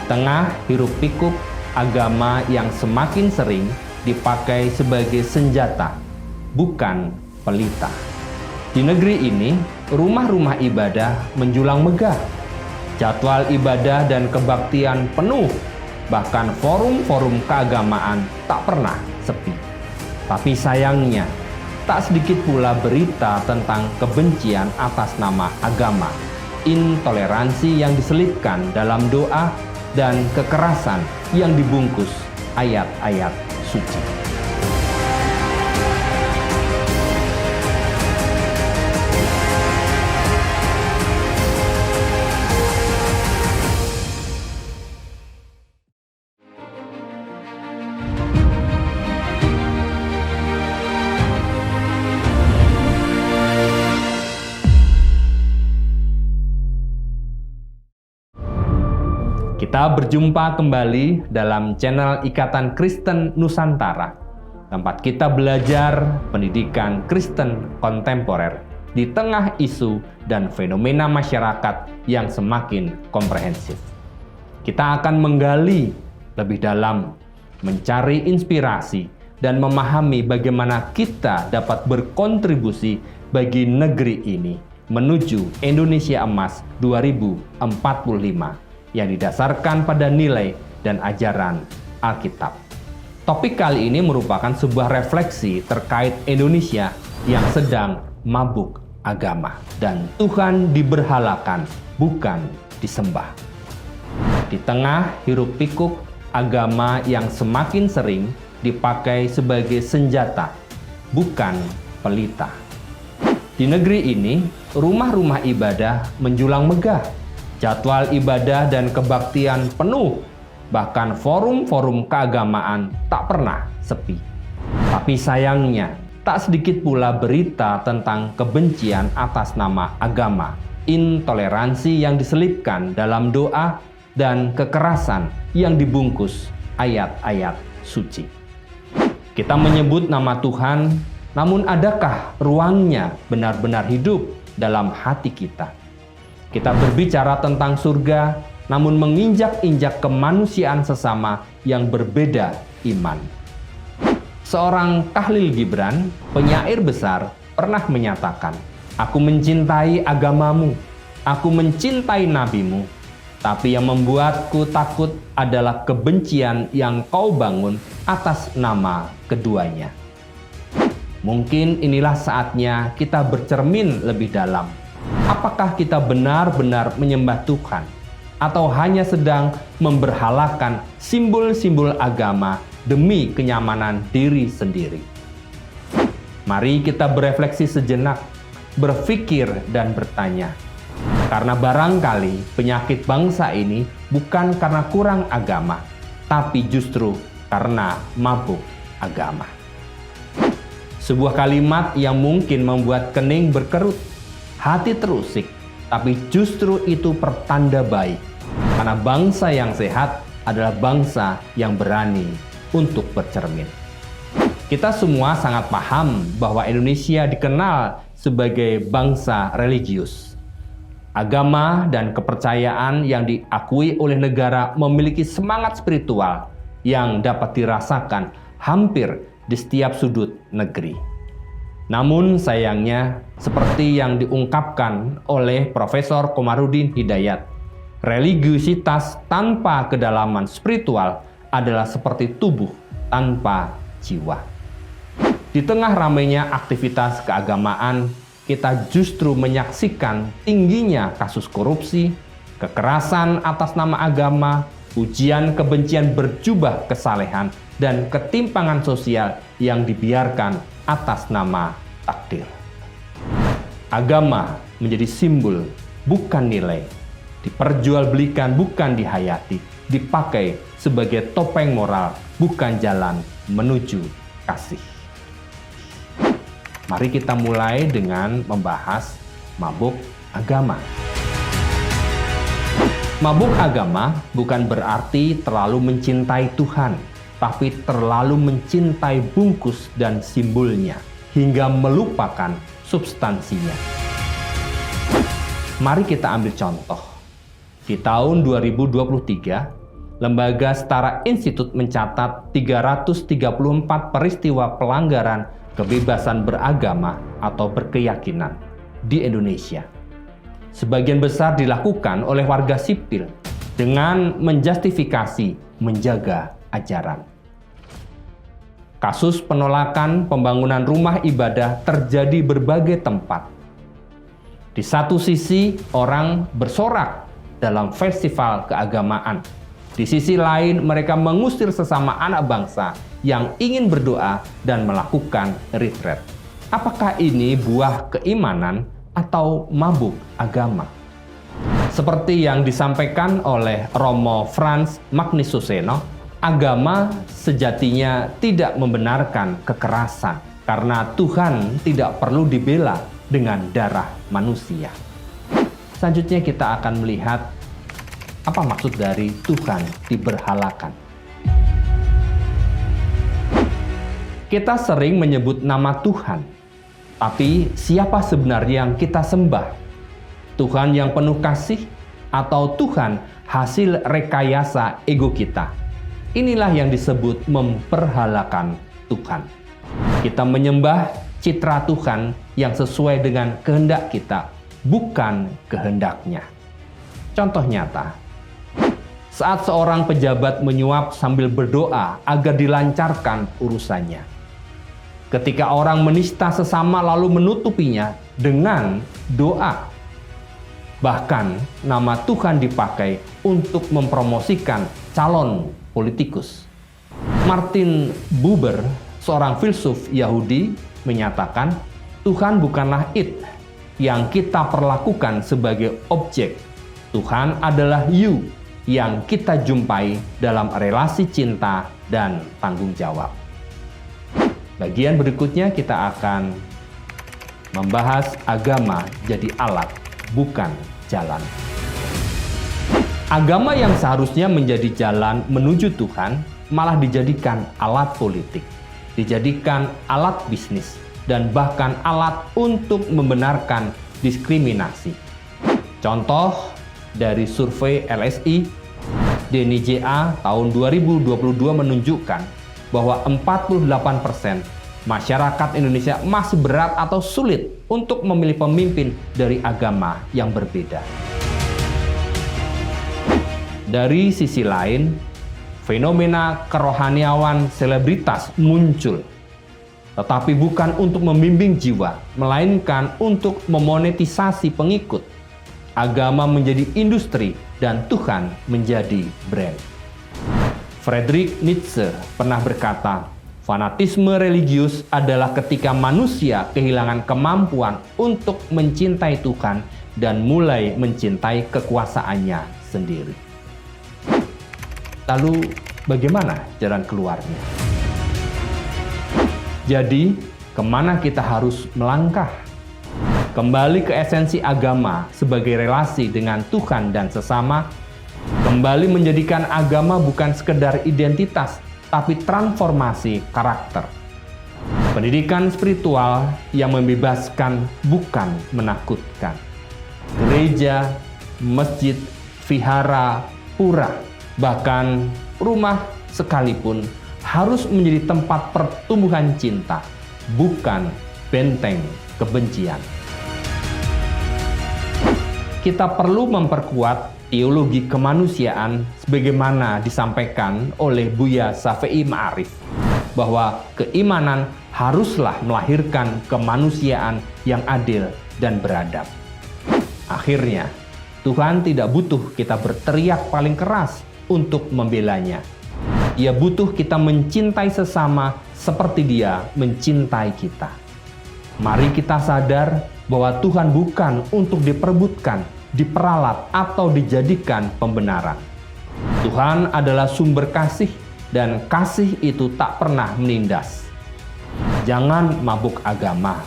tengah hiruk-pikuk agama yang semakin sering dipakai sebagai senjata, bukan pelita. Di negeri ini, rumah-rumah ibadah menjulang megah. Jadwal ibadah dan kebaktian penuh, bahkan forum-forum keagamaan tak pernah sepi. Tapi sayangnya, tak sedikit pula berita tentang kebencian atas nama agama, intoleransi yang diselipkan dalam doa, dan kekerasan yang dibungkus ayat-ayat suci. Kita berjumpa kembali dalam channel Ikatan Kristen Nusantara, tempat kita belajar pendidikan Kristen kontemporer di tengah isu dan fenomena masyarakat yang semakin komprehensif. Kita akan menggali lebih dalam, mencari inspirasi, dan memahami bagaimana kita dapat berkontribusi bagi negeri ini menuju Indonesia Emas 2045. Yang didasarkan pada nilai dan ajaran Alkitab. Topik kali ini merupakan sebuah refleksi terkait Indonesia yang sedang mabuk agama dan Tuhan diberhalakan, bukan disembah. Di tengah hiruk-pikuk agama yang semakin sering dipakai sebagai senjata, bukan pelita. Di negeri ini, rumah-rumah ibadah menjulang megah. Jadwal ibadah dan kebaktian penuh, bahkan forum-forum keagamaan tak pernah sepi. Tapi sayangnya, tak sedikit pula berita tentang kebencian atas nama agama, intoleransi yang diselipkan dalam doa, dan kekerasan yang dibungkus ayat-ayat suci. Kita menyebut nama Tuhan, namun adakah ruangnya benar-benar hidup dalam hati kita? Kita berbicara tentang surga, namun menginjak-injak kemanusiaan sesama yang berbeda iman. Seorang Khalil Gibran, penyair besar, pernah menyatakan, "Aku mencintai agamamu, aku mencintai nabimu, tapi yang membuatku takut adalah kebencian yang kau bangun atas nama keduanya." Mungkin inilah saatnya kita bercermin lebih dalam. Apakah kita benar-benar menyembah Tuhan atau hanya sedang memberhalakan simbol-simbol agama demi kenyamanan diri sendiri? Mari kita berefleksi sejenak, berpikir dan bertanya. Karena barangkali penyakit bangsa ini bukan karena kurang agama, tapi justru karena mabuk agama. Sebuah kalimat yang mungkin membuat kening berkerut, hati terusik, tapi justru itu pertanda baik. Karena bangsa yang sehat adalah bangsa yang berani untuk bercermin. Kita semua sangat paham bahwa Indonesia dikenal sebagai bangsa religius. Agama dan kepercayaan yang diakui oleh negara memiliki semangat spiritual yang dapat dirasakan hampir di setiap sudut negeri. Namun sayangnya, seperti yang diungkapkan oleh Profesor Komarudin Hidayat, religiusitas tanpa kedalaman spiritual adalah seperti tubuh tanpa jiwa. Di tengah ramainya aktivitas keagamaan, kita justru menyaksikan tingginya kasus korupsi, kekerasan atas nama agama, ujian kebencian berjubah kesalehan, dan ketimpangan sosial yang dibiarkan atas nama takdir. Agama menjadi simbol, bukan nilai. Diperjualbelikan, bukan dihayati. Dipakai sebagai topeng moral, bukan jalan menuju kasih. Mari kita mulai dengan membahas mabuk agama. Mabuk agama bukan berarti terlalu mencintai Tuhan, tapi terlalu mencintai bungkus dan simbolnya, hingga melupakan substansinya. Mari kita ambil contoh. Di tahun 2023, Lembaga Setara Institut mencatat 334 peristiwa pelanggaran kebebasan beragama atau berkeyakinan di Indonesia. Sebagian besar dilakukan oleh warga sipil dengan menjustifikasi menjaga ajaran. Kasus penolakan pembangunan rumah ibadah terjadi berbagai tempat. Di satu sisi, orang bersorak dalam festival keagamaan. Di sisi lain, mereka mengusir sesama anak bangsa yang ingin berdoa dan melakukan retret. Apakah ini buah keimanan atau mabuk agama? Seperti yang disampaikan oleh Romo Frans Magnisuseno, agama sejatinya tidak membenarkan kekerasan karena Tuhan tidak perlu dibela dengan darah manusia. Selanjutnya kita akan melihat apa maksud dari Tuhan diberhalakan. Kita sering menyebut nama Tuhan, tapi siapa sebenarnya yang kita sembah? Tuhan yang penuh kasih atau Tuhan hasil rekayasa ego kita? Inilah yang disebut memperhalakan Tuhan. Kita menyembah citra Tuhan yang sesuai dengan kehendak kita, bukan kehendaknya. Contoh nyata, saat seorang pejabat menyuap sambil berdoa agar dilancarkan urusannya. Ketika orang menista sesama lalu menutupinya dengan doa. Bahkan nama Tuhan dipakai untuk mempromosikan calon politikus. Martin Buber, seorang filsuf Yahudi, menyatakan Tuhan bukanlah id yang kita perlakukan sebagai objek. Tuhan adalah you yang kita jumpai dalam relasi cinta dan tanggung jawab. Bagian berikutnya kita akan membahas agama jadi alat, bukan jalan. Agama yang seharusnya menjadi jalan menuju Tuhan malah dijadikan alat politik, dijadikan alat bisnis, dan bahkan alat untuk membenarkan diskriminasi. Contoh dari survei LSI, DNIJA tahun 2022 menunjukkan bahwa 48% masyarakat Indonesia masih berat atau sulit untuk memilih pemimpin dari agama yang berbeda. Dari sisi lain, fenomena kerohaniawan selebritas muncul, tetapi bukan untuk membimbing jiwa, melainkan untuk memonetisasi pengikut. Agama menjadi industri dan Tuhan menjadi brand. Friedrich Nietzsche pernah berkata, fanatisme religius adalah ketika manusia kehilangan kemampuan untuk mencintai Tuhan dan mulai mencintai kekuasaannya sendiri. Lalu bagaimana jalan keluarnya? Jadi, kemana kita harus melangkah? Kembali ke esensi agama sebagai relasi dengan Tuhan dan sesama, kembali menjadikan agama bukan sekedar identitas, tapi transformasi karakter. Pendidikan spiritual yang membebaskan, bukan menakutkan. Gereja, masjid, vihara, pura, bahkan rumah sekalipun harus menjadi tempat pertumbuhan cinta, bukan benteng kebencian. Kita perlu memperkuat teologi kemanusiaan sebagaimana disampaikan oleh Buya Syafi'i Ma'arif, bahwa keimanan haruslah melahirkan kemanusiaan yang adil dan beradab. Akhirnya, Tuhan tidak butuh kita berteriak paling keras untuk membelanya. Ia butuh kita mencintai sesama seperti Dia mencintai kita. Mari kita sadar bahwa Tuhan bukan untuk diperebutkan, diperalat, atau dijadikan pembenaran. Tuhan adalah sumber kasih, dan kasih itu tak pernah menindas. Jangan mabuk agama.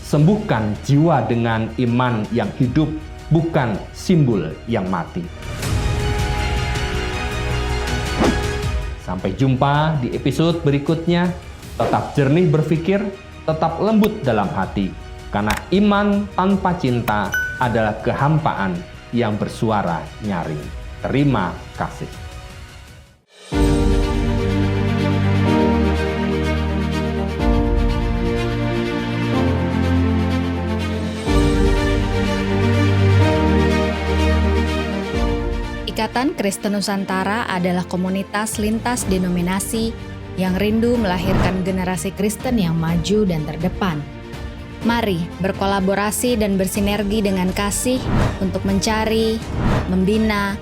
Sembuhkan jiwa dengan iman yang hidup, bukan simbol yang mati. Sampai jumpa di episode berikutnya. Tetap jernih berpikir, tetap lembut dalam hati. Karena iman tanpa cinta adalah kehampaan yang bersuara nyaring. Terima kasih. Ikatan Kristen Nusantara adalah komunitas lintas denominasi yang rindu melahirkan generasi Kristen yang maju dan terdepan. Mari berkolaborasi dan bersinergi dengan kasih untuk mencari, membina,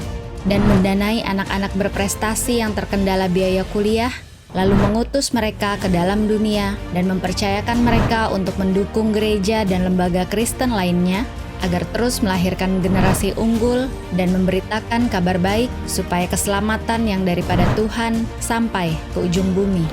dan mendanai anak-anak berprestasi yang terkendala biaya kuliah, lalu mengutus mereka ke dalam dunia dan mempercayakan mereka untuk mendukung gereja dan lembaga Kristen lainnya, agar terus melahirkan generasi unggul dan memberitakan kabar baik supaya keselamatan yang daripada Tuhan sampai ke ujung bumi.